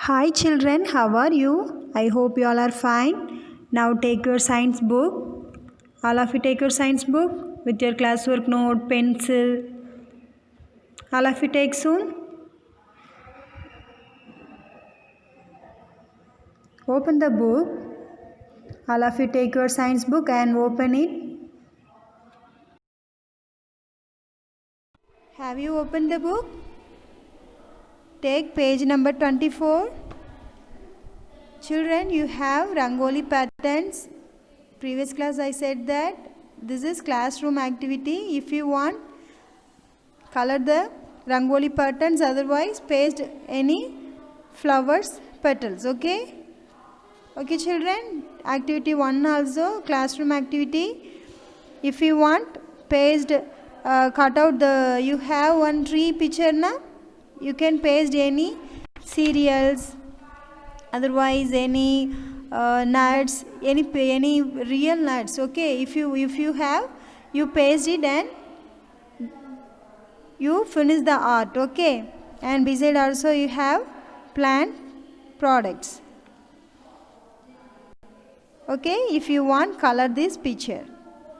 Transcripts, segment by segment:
Hi children, how are you? I hope you all are fine. Now take your science book. All of you take your science book with your classwork note, pencil. All of you take soon. Open the book. All of you take your science book and open it. Have you opened the book? Take page number 24. Children, you have Rangoli patterns. Previous class I said that this is classroom activity. If you want, color the Rangoli patterns, otherwise paste any flowers petals. Okay children, activity 1 also classroom activity. If you want, paste cut out the, you have one tree picture na, you can paste any cereals, otherwise any nuts, any real nuts. Okay, if you have, you paste it and you finish the art. Okay, and beside also you have plant products. Okay, if you want, color this picture.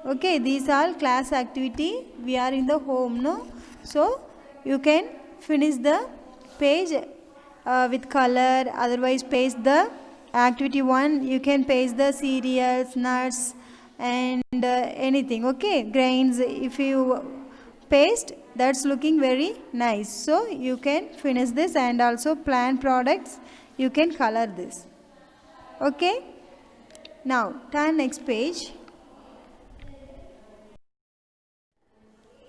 Okay, these are class activity. We are in the home, no? So you can finish the page with color, otherwise paste the activity 1. You can paste the cereals, nuts and anything. Okay, grains. If you paste, that's looking very nice. So you can finish this, and also plant products, you can color this. Okay, now turn next page.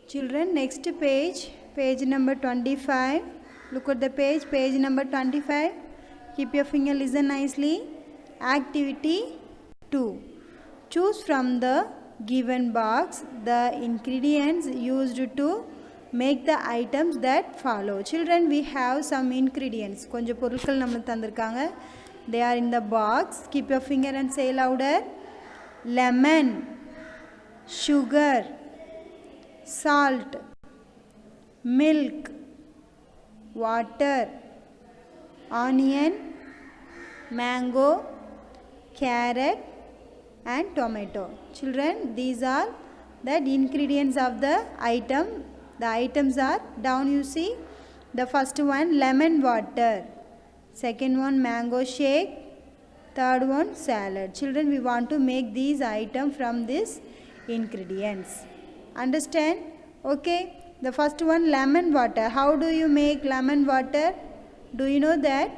Children, next page, page number 25. Look at the page number 25. Keep your finger, listen nicely. Activity 2. Choose from the given box the ingredients used to make the items that follow. Children, we have some ingredients. கொஞ்சம் பொருட்கள் நம்மளுக்கு தந்திருக்காங்க. They are in the box. Keep your finger and say louder. Lemon, sugar, salt, milk, water, onion, mango, carrot and tomato. Children, these are the ingredients of the item. The items are down, you see. The first one, lemon water. Second one, mango shake. Third one, salad. Children, we want to make these items from these ingredients. Understand? Okay, the first one, lemon water. How do you make lemon water? Do you know that?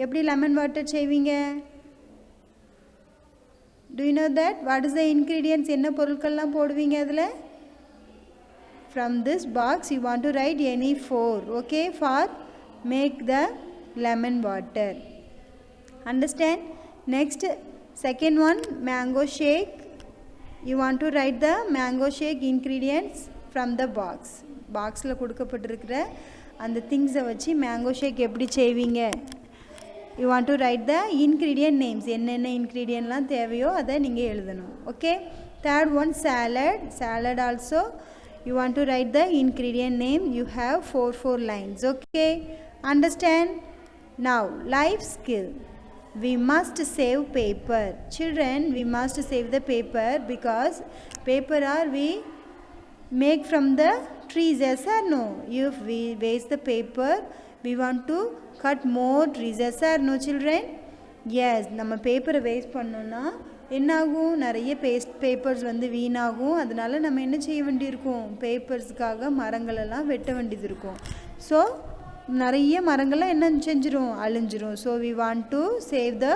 எப்படி lemon water செய்வீங்க? Do you know that? What is the ingredients? என்ன பொருட்கள்லாம் போடுவீங்க அதில்? From this box you want to write any 4. Okay, for make the lemon water. Understand? Next, second one, mango shake. You want to write the mango shake ingredients from the box. Boxல கொடுக்கப்பட்டிருக்கிற அந்த திங்ஸை வச்சு mango shake எப்படி செய்வீங்க? You want to write the ingredient names. என்னென்ன இன்க்ரீடியன்ட்லாம் தேவையோ அதை நீங்கள் எழுதணும். Okay. Third one, salad. Salad also you want to write the ingredient name. You have 4 lines. Okay. Understand? Now, life skill. We must save paper. Children, we must save the paper because paper are we make from the trees, yes or no? If we waste the paper, we want to cut more trees, yes or no children? Yes, நம்ம பேப்பரை waste பண்ணோன்னா என்னாகும், நிறைய papers வந்து வீணாகும். அதனால நம்ம என்ன செய்ய வேண்டியிருக்கும், பேப்பர்ஸுக்காக மரங்களெல்லாம் வெட்ட வேண்டியது இருக்கும். ஸோ நிறைய மரங்கள்லாம் என்ன செஞ்சிரும், அழிஞ்சிரும். So we want to save the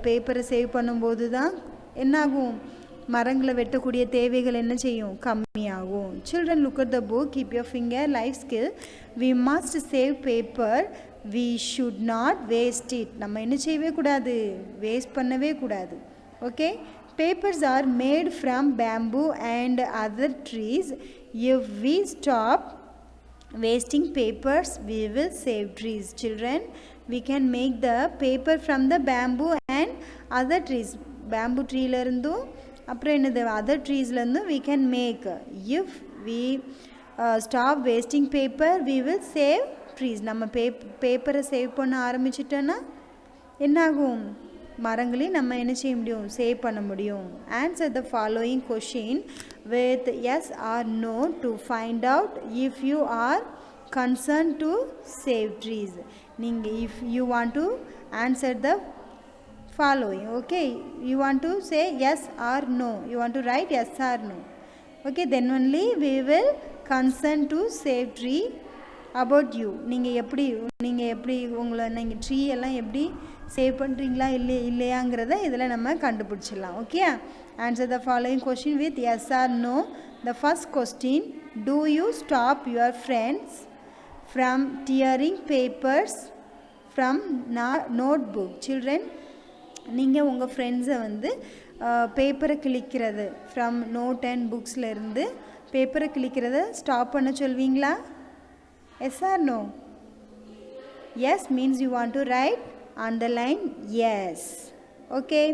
பேப்பரை சேவ் பண்ணும்போது தான் என்னாகும், மரங்களை வெட்டக்கூடிய தேவைகள் என்ன செய்யும், கம்மியாகும். Children, look at the book. Keep your finger. Life skill. We must save paper. We should not waste it. நம்ம என்ன செய்யவே கூடாது, வேஸ்ட் பண்ணவே கூடாது. Okay. Papers are made from bamboo and other trees. If we stop wasting papers, we will save trees. Children, we can make the paper from the bamboo and other trees. Bamboo tree la irundhu அப்புறம் என்னது other treesல இருந்து we can make. If we stop wasting paper, we will save trees. நம்ம பேப்பரை save பண்ண ஆரம்பிச்சிட்டோன்னா என்னாகும், மரங்களையும் நம்ம என்ன செய்ய முடியும், சேவ் பண்ண முடியும். Answer the following question with yes or no to find out if you are concerned to save trees. நீங்கள் if you want to answer the following, okay, you want to say yes or no, you want to write yes or no, okay, then only we will concern to save tree. About you, நீங்கள் எப்படி உங்களை நீங்கள் tree எல்லாம் எப்படி save பண்ணுறீங்களா இல்லையாங்கிறத இதில் நம்ம கண்டுபிடிச்சிடலாம். Okay, answer the following question with yes or no. The first question, do you stop your friends from tearing papers from notebook? Children, நீங்கள் உங்கள் ஃப்ரெண்ட்ஸை வந்து பேப்பரை கிழிக்கிறது ஃப்ரம் நோட் அண்ட் புக்ஸில் இருந்து பேப்பரை கிழிக்கிறத ஸ்டாப் பண்ண சொல்வீங்களா? Yes or no? Yes means you want to write underline yes. Okay.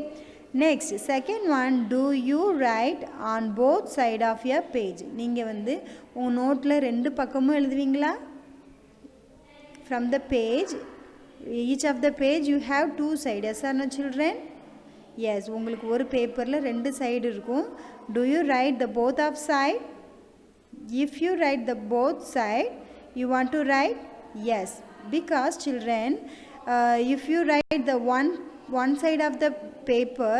Next, second one, do you write on both side of your page? நீங்கள் வந்து உங்கள் நோட்டில் ரெண்டு பக்கமும் எழுதுவீங்களா? From the page, each of the page you have two sides. Yes or no children? Yes, உங்களுக்கு ஒரு பேப்பரில் ரெண்டு சைடு இருக்கும். Do you write the both of side? If you write the both side, you want to write yes, because children, if you write the one side of the paper,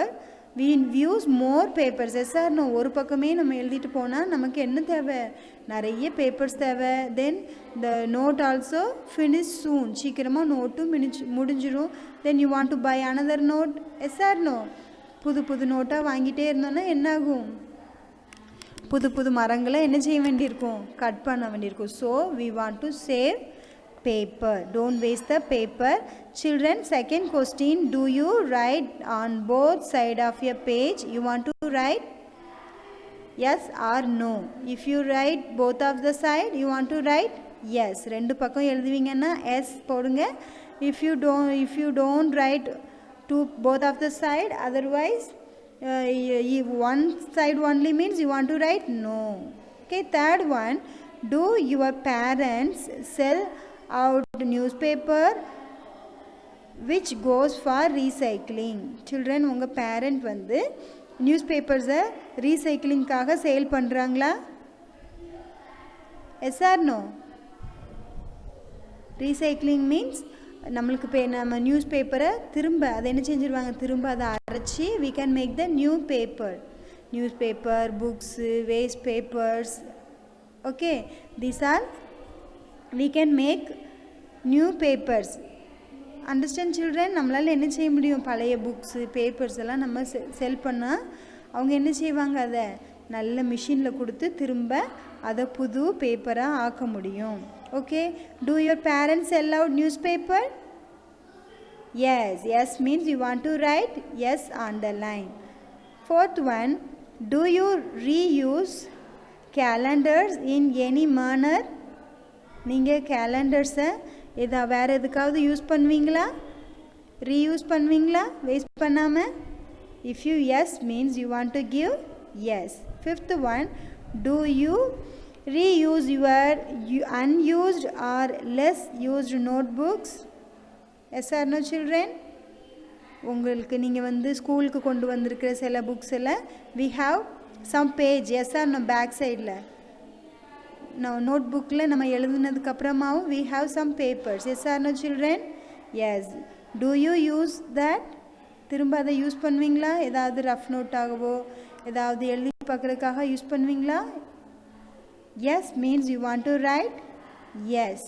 we use more papers. Yes or no? ஒரு பக்கமே நம்ம எழுதிட்டு போனால் நமக்கு என்ன தேவை, நிறைய papers தேவை. தென் the note also finish soon, சீக்கிரமாக நோட்டும் முடிஞ்சிடும். then you want to buy another note. Yes or no? புது நோட்டாக வாங்கிட்டே இருந்தோன்னா என்னாகும், புது மரங்களை என்ன செய்ய வேண்டியிருக்கும், கட் பண்ண வேண்டியிருக்கும். So we want to save paper, don't waste the paper. Children, second question, do you write on both side of your page? You want to write yes or no? If you write both of the side, you want to write yes. ரெண்டு பக்கம் எழுதுவீங்கன்னா yes போடுங்க. if you don't write to both of the side, otherwise one side only means you want to write no. Okay, third one, do your parents sell out newspaper which goes for recycling? Children, உங்கள் parent வந்து நியூஸ்பேப்பர்ஸை ரீசைக்கிளிங்காக sale பண்ணுறாங்களா? Yes or no? Recycling means நம்மளுக்கு நம்ம news பேப்பரை திரும்ப அதை என்ன செஞ்சுருவாங்க, திரும்ப அதை அரைச்சி we can make the new paper. News paper, books, waste papers, okay, these are we can make new papers. Understand children? நம்மளால் என்ன செய்ய முடியும், பழைய புக்ஸு பேப்பர்ஸ் எல்லாம் நம்ம செல் பண்ணால் அவங்க என்ன செய்வாங்க, அதை நல்ல மிஷினில் கொடுத்து திரும்ப அதை புது பேப்பராக ஆக்க முடியும். Okay, do your parents sell out newspaper? Yes means you want to write yes on the line. Fourth one, do you reuse calendars in any manner? நீங்கள் கேலண்டர்ஸை வேறு எதுக்காவது யூஸ் பண்ணுவீங்களா, ரீயூஸ் பண்ணுவீங்களா வேஸ்ட் பண்ணாமல்? If you yes means you want to give yes. Fifth one, do you reuse your unused or less used notebooks? Yes or no children? உங்களுக்கு நீங்கள் வந்து ஸ்கூலுக்கு கொண்டு வந்திருக்கிற சில புக்ஸில் we have some page. yes or no? Back சைடில் note புக்கில் நம்ம எழுதுனதுக்கப்புறமாவும் we have some papers. yes or no children? yes. do you use that? திரும்ப அதை யூஸ் பண்ணுவீங்களா, ஏதாவது ரஃப் நோட்டாகவோ ஏதாவது எழுதி பார்க்குறதுக்காக யூஸ் பண்ணுவீங்களா? yes means you want to write yes.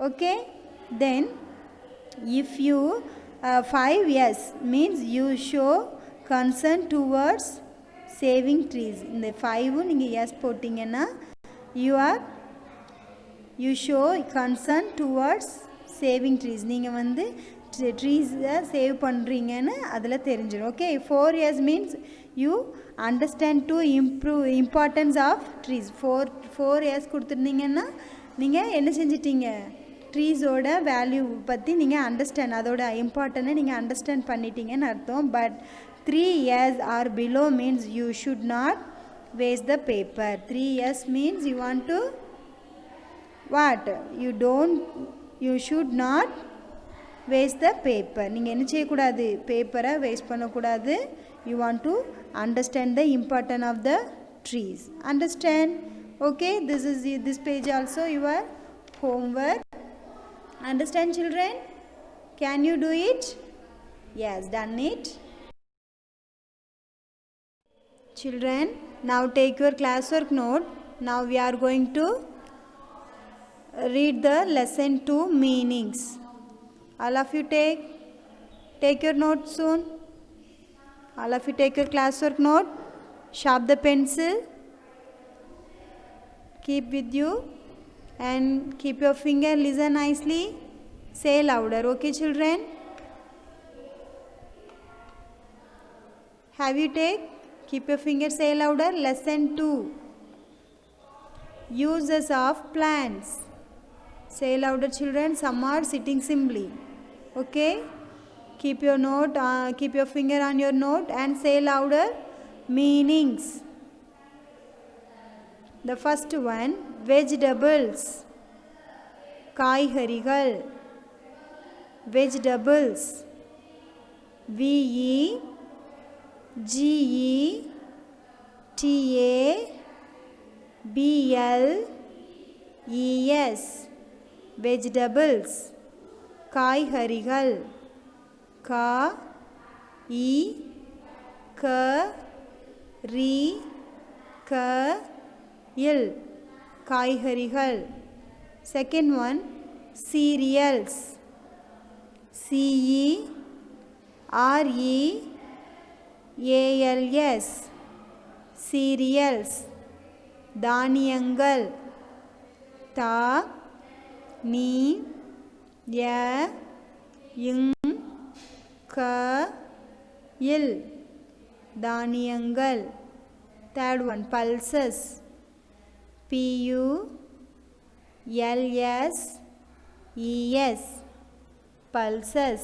Okay, then if you 5 yes means you show concern towards saving trees. இந்த 5 நீங்கள் yes போட்டிங்கன்னா you show concern towards saving trees. நீங்கள் வந்து ட்ரீஸை சேவ் பண்ணுறீங்கன்னு அதில் தெரிஞ்சிடும். Okay, 4 years means you understand to improve importance of trees. 4 years கொடுத்துருந்தீங்கன்னா நீங்கள் என்ன செஞ்சிட்டீங்க, ட்ரீஸோட வேல்யூ பற்றி நீங்கள் அண்டர்ஸ்டாண்ட், அதோட இம்பார்ட்டன்ட்டை நீங்கள் அண்டர்ஸ்டாண்ட் பண்ணிட்டீங்கன்னு அர்த்தம். But 3 years or below means you should not waste the paper. 3 years means you want to what? You should not waste the paper. நீங்கள் என்ன செய்யக்கூடாது, பேப்பரை வேஸ்ட் பண்ணக்கூடாது. You want to understand the importance of the trees. Understand? Okay, this page also your homework. Understand, children? Can you do it? Yes, done it. Children, now take your classwork note. Now we are going to read the lesson 2 meanings. All of you take your note soon. All of you take your classwork note. Sharp the pencil. Keep with you and keep your finger. Listen nicely. Say louder. Okay, children? Have you take? Keep your finger. Say louder. Lesson 2. Uses of plants. Say louder, children. Some are sitting simply. Okay? Keep your note. Keep your finger on your note and say louder. Meanings. The first one, vegetables. காய்கறிகள். Vegetables. VEGETABLES. Vegetables. காய்கறிகள். காய்கறிகள். Second one, cereals. CEREALS. cereals. தானியங்கள். தானியங்கள். Third one, pulses. PULSES. pulses.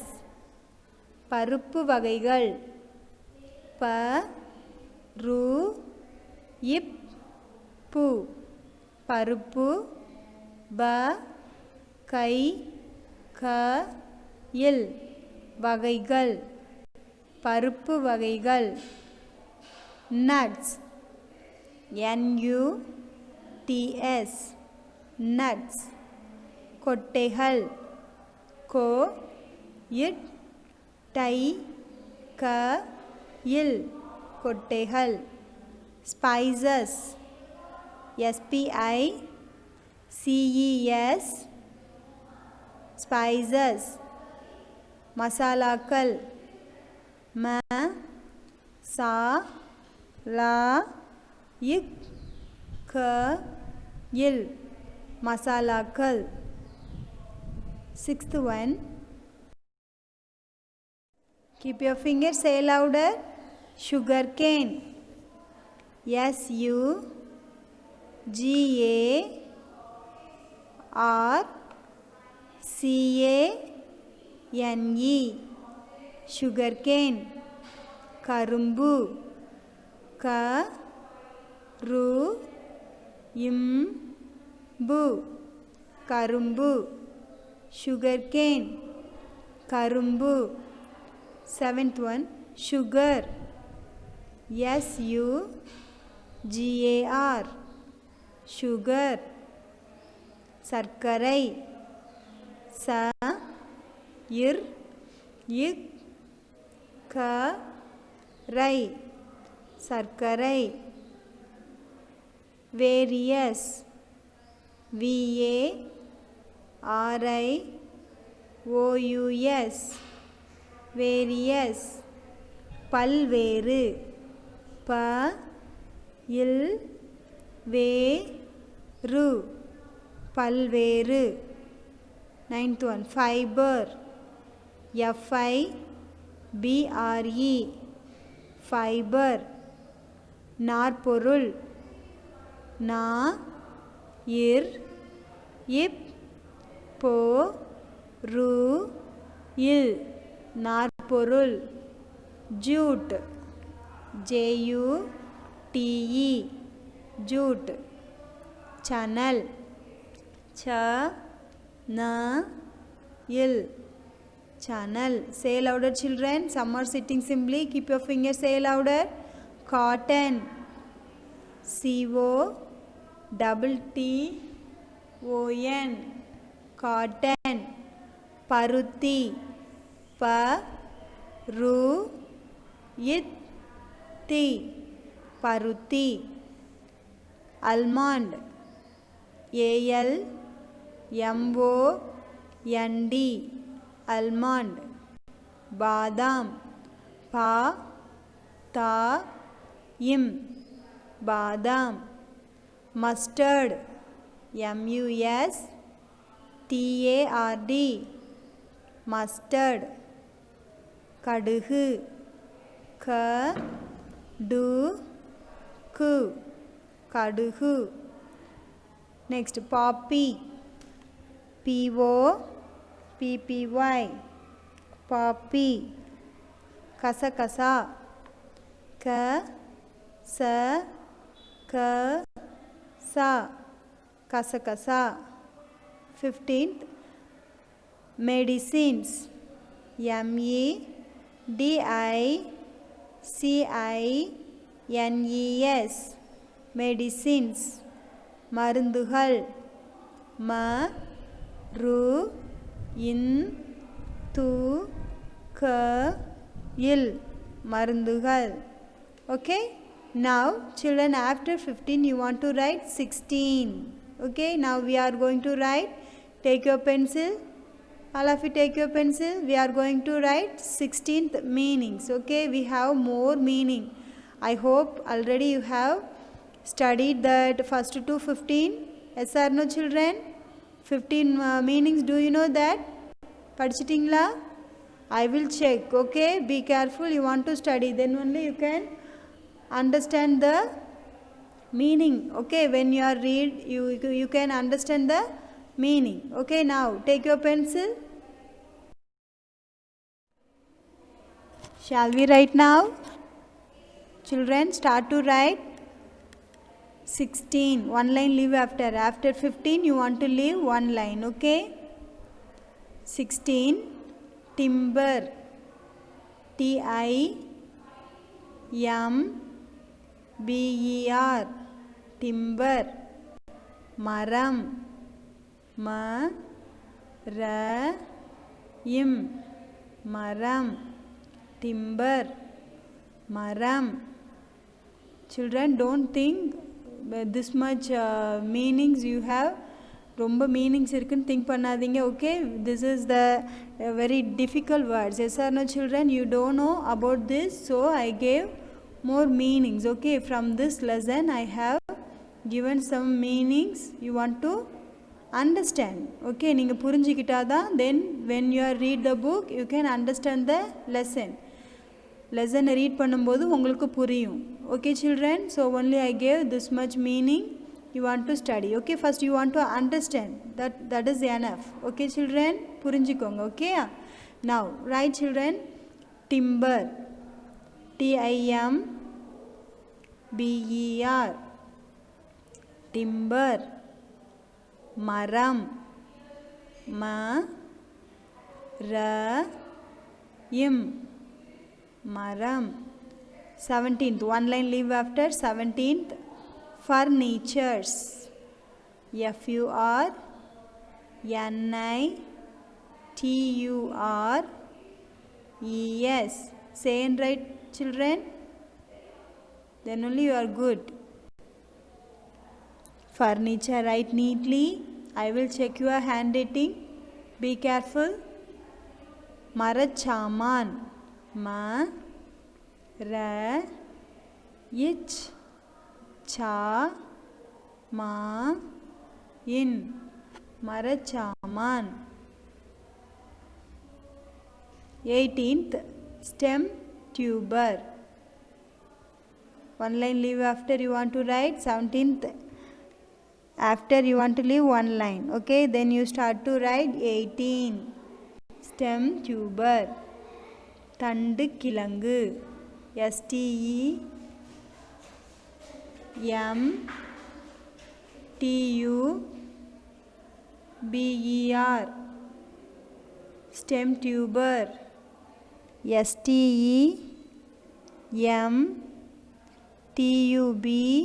பருப்பு வகைகள். பருப்பு. பருப்பு. வகைகள். பருப்பு வகைகள். nuts. NUTS. nuts. கொட்டைகள். கொட்டைகள். spices. SPICES. spices. மசாலாக்கள். மசாலாக்கள். Sixth one, keep your finger. Say louder. Sugarcane. SUGARCANE. sugarcane. கரும்பு. கரும்பு. sugarcane. கரும்பு. Seventh one, sugar. SUGAR. sugar. சர்க்கரை. சர்க்கரை. various. VARIOUS. various. பல்வேறு. பல்வேறு. Ninth one, fiber. FIBRE. fiber. நாற்பொருள். நாற்பொருள். jute. JUTE. jute. channel. il. Channel. Say louder, children. Some are sitting simply. Keep your fingers. Say louder. Cotton. COTTON. Cotton. Paruthi. Paruthi. Paruthi. Almond. ALMOND. Almond. Badam. PATAYIM. Badam. Mustard. MUSTARD. Mustard. Kaduhu. Kaduhu. Next, poppy. POPPY. Poppy. Kasa. Kasa. 15th, medicines. MEDICINES. Medicines. மருந்துகள். மருந்துகள். மருந்துகள். Okay, now children, after 15 you want to write 16. Okay, now we are going to write. Take your pencil. All of you take your pencil. We are going to write 16th meanings. Okay, we have more meaning. I hope already you have studied that first to 15. Yes or no, children? 15 meanings, do you know that? Padichittingla? I will check. Okay, be careful. You want to study, then only you can understand the meaning. Okay, when you are read, you can understand the meaning. Okay, now take your pencil. Shall we write now? Children, start to write. 16. One line leave after. After 15 you want to leave one line. Okay, 16. Timber. TIMBER. Timber. Maram. MARAYIM. Maram. Timber. Maram. Children, don't think this much meanings you have. ரொம்ப மீனிங்ஸ் இருக்குன்னு think பண்ணாதீங்க. Okay, this is the very difficult words. Yes or no, children? You don't know about this, so I gave more meanings. Okay, from this lesson I have given some meanings you want to understand. Okay, நீங்கள் புரிஞ்சிக்கிட்டாதான் then when you are read the book you can understand the lesson. lesson read பண்ணும்போது உங்களுக்கு புரியும். Okay, children, so only I gave this much meaning you want to study. Okay, first you want to understand, that is enough. Okay, children, புரிஞ்சிக்கோங்க. Okay, now write, children. Timber. TIMBER. Timber. Maram. MARAYIM. Maram. 17th, one line leave after. 17th, furnitures. FURNITURES. Say and write, children, then only you are good. Furniture, write neatly. I will check your handwriting. Be careful. Marachaman. MARAYICHAMAN. Marachaman. 18th, stem tuber. One line leave after you want to write. 17th, after you want to leave one line. Okay, then you start to write. 18, stem tuber. தண்டு கிழங்கு. STEMTUBER. BER, stem tuber. STEM TUBER,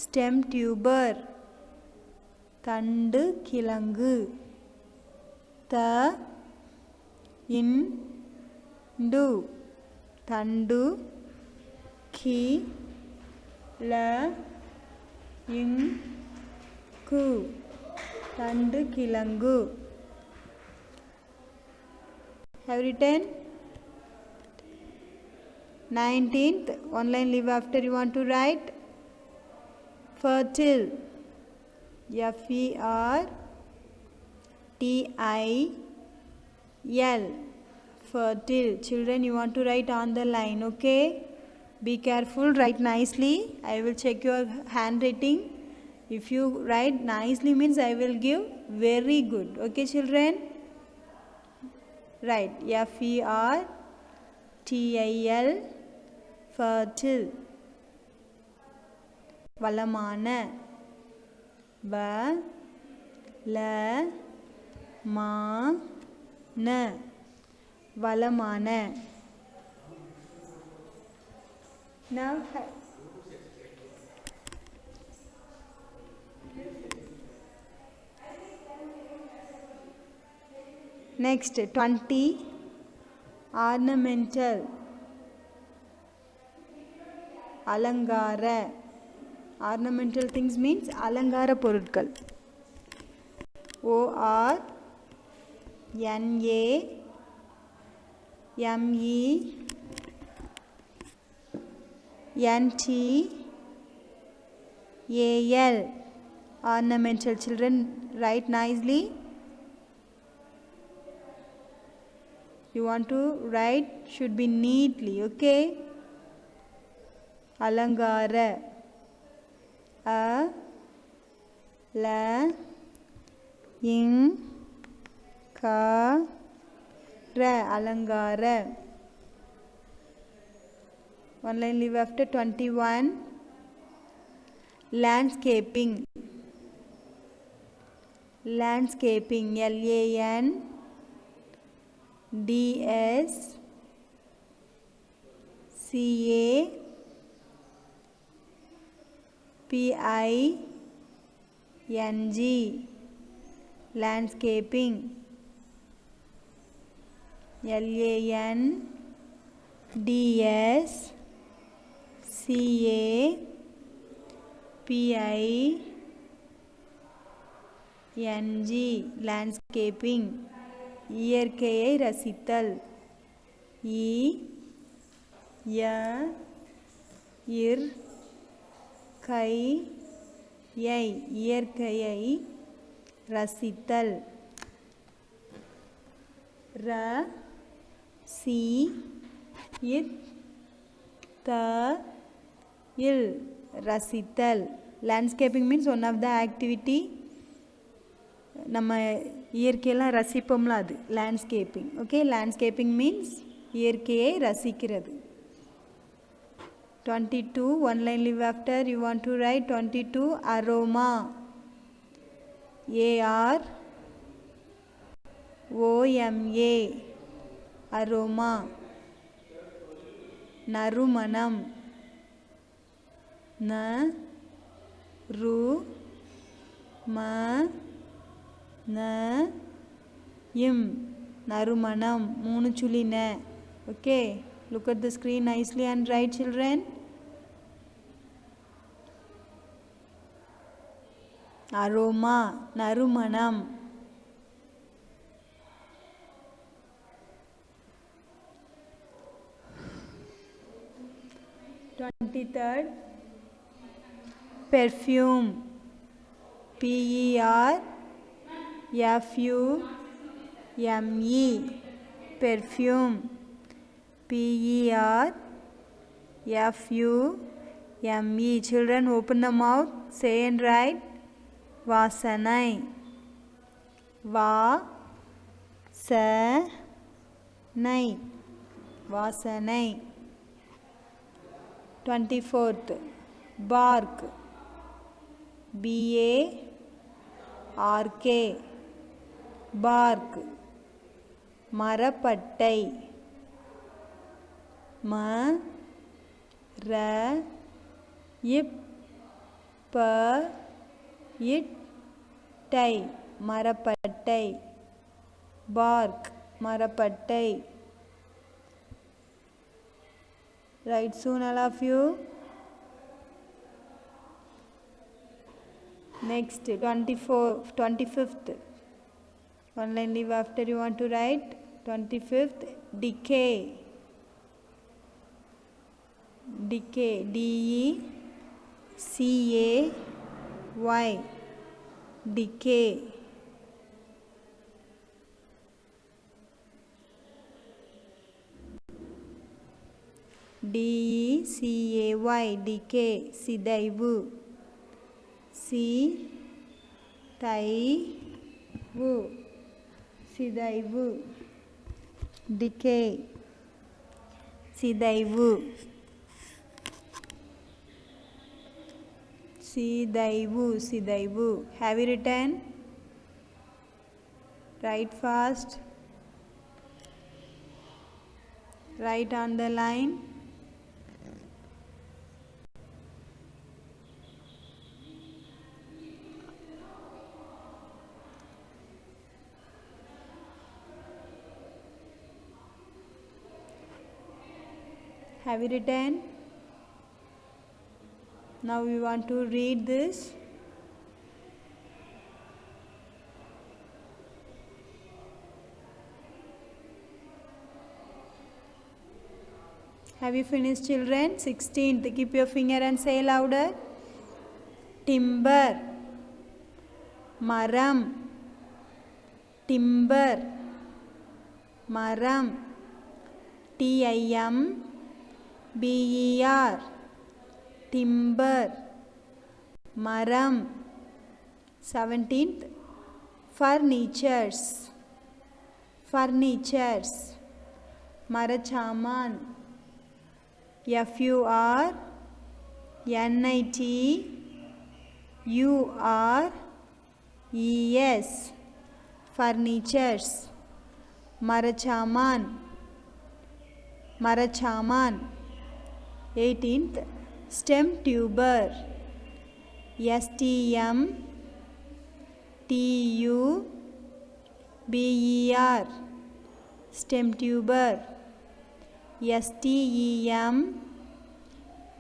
stem tuber. தண்டு கிழங்கு. Into, தண்டு கிழங்கு, தண்டு கிழங்கு. Have written? 19th, one line leave after you want to write. Fertile, FERTIL, fertile. Children, you want to write on the line, okay? Be careful, write nicely. I will check your handwriting. If you write nicely means I will give very good, okay children? Write FERTIL, fertile. வளமான, வளமான. Now next 20, ornamental, அலங்கார. Ornamental things means அலங்கார பொருட்கள். ORNAMENTAL, ornamental. Children, write nicely. You want to write should be neatly, okay? அலங்கார, அலங்கார. One line leave after. 21, landscaping, landscaping. LANDSCAPING, landscaping. LANDSCAPING, landscaping. இயற்கையை ரசித்தல். இயற்கையை ரசித்தல். ரசித்தல். landscaping means one of the activity. நம்ம இயற்கையெல்லாம் ரசிப்போம்ல, அது landscaping, okay? landscaping means இயற்கையை ரசிக்கிறது. 22, one line leave after. You want to write 22, aroma, AROMA, aroma. நறுமணம், நறுமணம். 3 சுழி ந. Okay, look at the screen nicely and write, children. aroma, நறுமணம். Third, perfume, PERFUME, perfume. PERFUME. Children, open the mouth, say and write. வாசனை, வாசனை. 24th, bark, BARK, R bark மரப்பட்டை ம ர இப் ப இட் டை மரப்பட்டை bark மரப்பட்டை. Right soon all of you. Next 25th one line leave after you want to write 25th decay decay DECAY decay. DECAY decay சிதைவு சிதைவு decay சிதைவு சிதைவு. Have you written? Write fast. Write on the line. Have you written? Now we want to read this. Have you finished, children? 16th. Keep your finger and say louder. Timber. Maram. Timber. Maram. TIMBER. Timber. Maram. 17th. Furnitures. Furnitures. Marachaman. FURNITURES. Furnitures. Marachaman. Marachaman. 18th. Stem tuber. STEMTUBER. Stem tuber.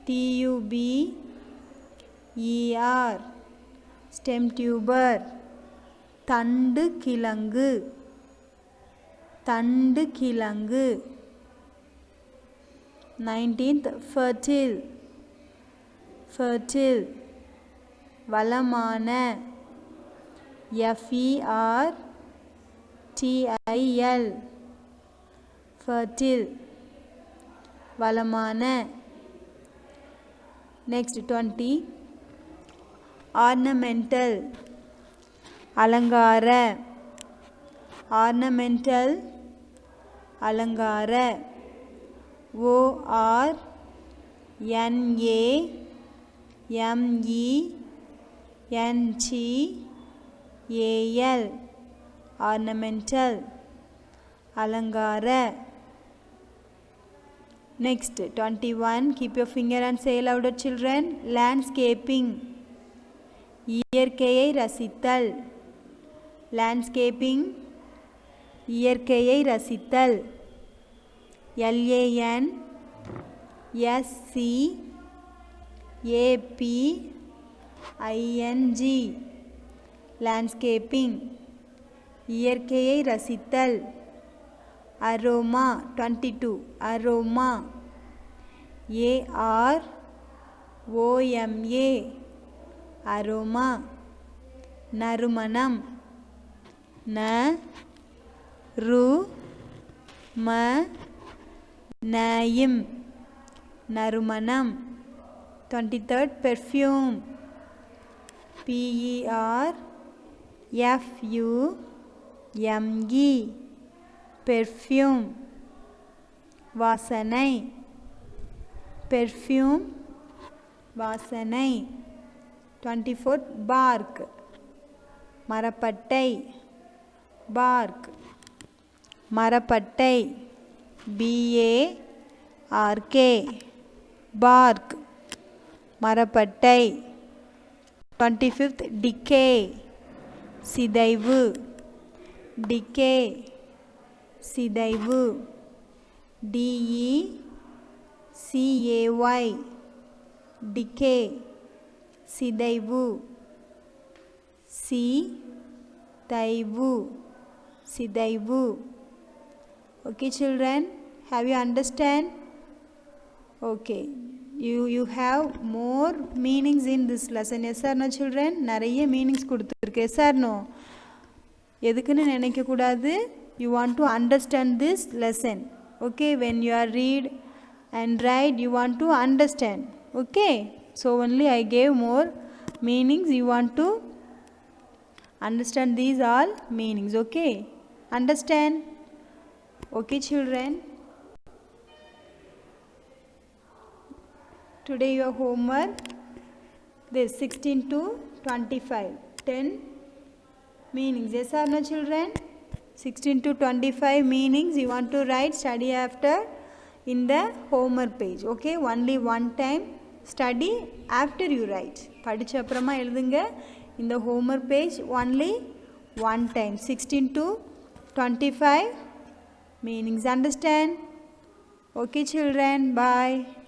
STEMTUBER. Stem tuber. தண்டு கிழங்கு. தண்டு கிழங்கு. 19th. Fertile. Fertile. வளமான. FERTILE. Fertile. வளமான. Next 20. Ornamental. அலங்கார. Ornamental. அலங்கார. ORNAMENTAL. Ornamental. அலங்கார. Next 21. Keep your finger and say louder, children. Landscaping. இயற்கையை ரசித்தல். Landscaping. இயற்கையை ரசித்தல். LANDSCAPING. Landscaping. இயற்கையை ரசித்தல். Aroma. 22. Aroma. AROMA. Aroma. நறுமணம். நறுமணம். நறுமணம். 23rd. Perfume. PERFUME. Perfume. வாசனை. Perfume. வாசனை. 24th. Bark. மரப்பட்டை bark மரப்பட்டை bark bark மரப்பட்டை 25th decay சிதைவு decay சிதைவு decay decay சிதைவு சிதைவு சிதைவு okay children, have you understand? Okay, you have more meanings in this lesson, yes or no children? நிறைய meanings கொடுத்திருக்கு, yes or no? எதுக்குன்னு நினைக்க கூடாது, you want to understand this lesson, okay? When you are read and write, you want to understand, okay? So only I gave more meanings, you want to understand these all meanings, okay? Understand? Okay children, today your homework this 16 to 25 10 meanings, yes or no children? 16 to 25 meanings you want to write, study after in the homework page, okay? Only one time study after you write, படிச்ச அப்புறமா எழுதுங்க. இந்த homework page only one time 16 to 25 meanings, understand? Okay children, bye.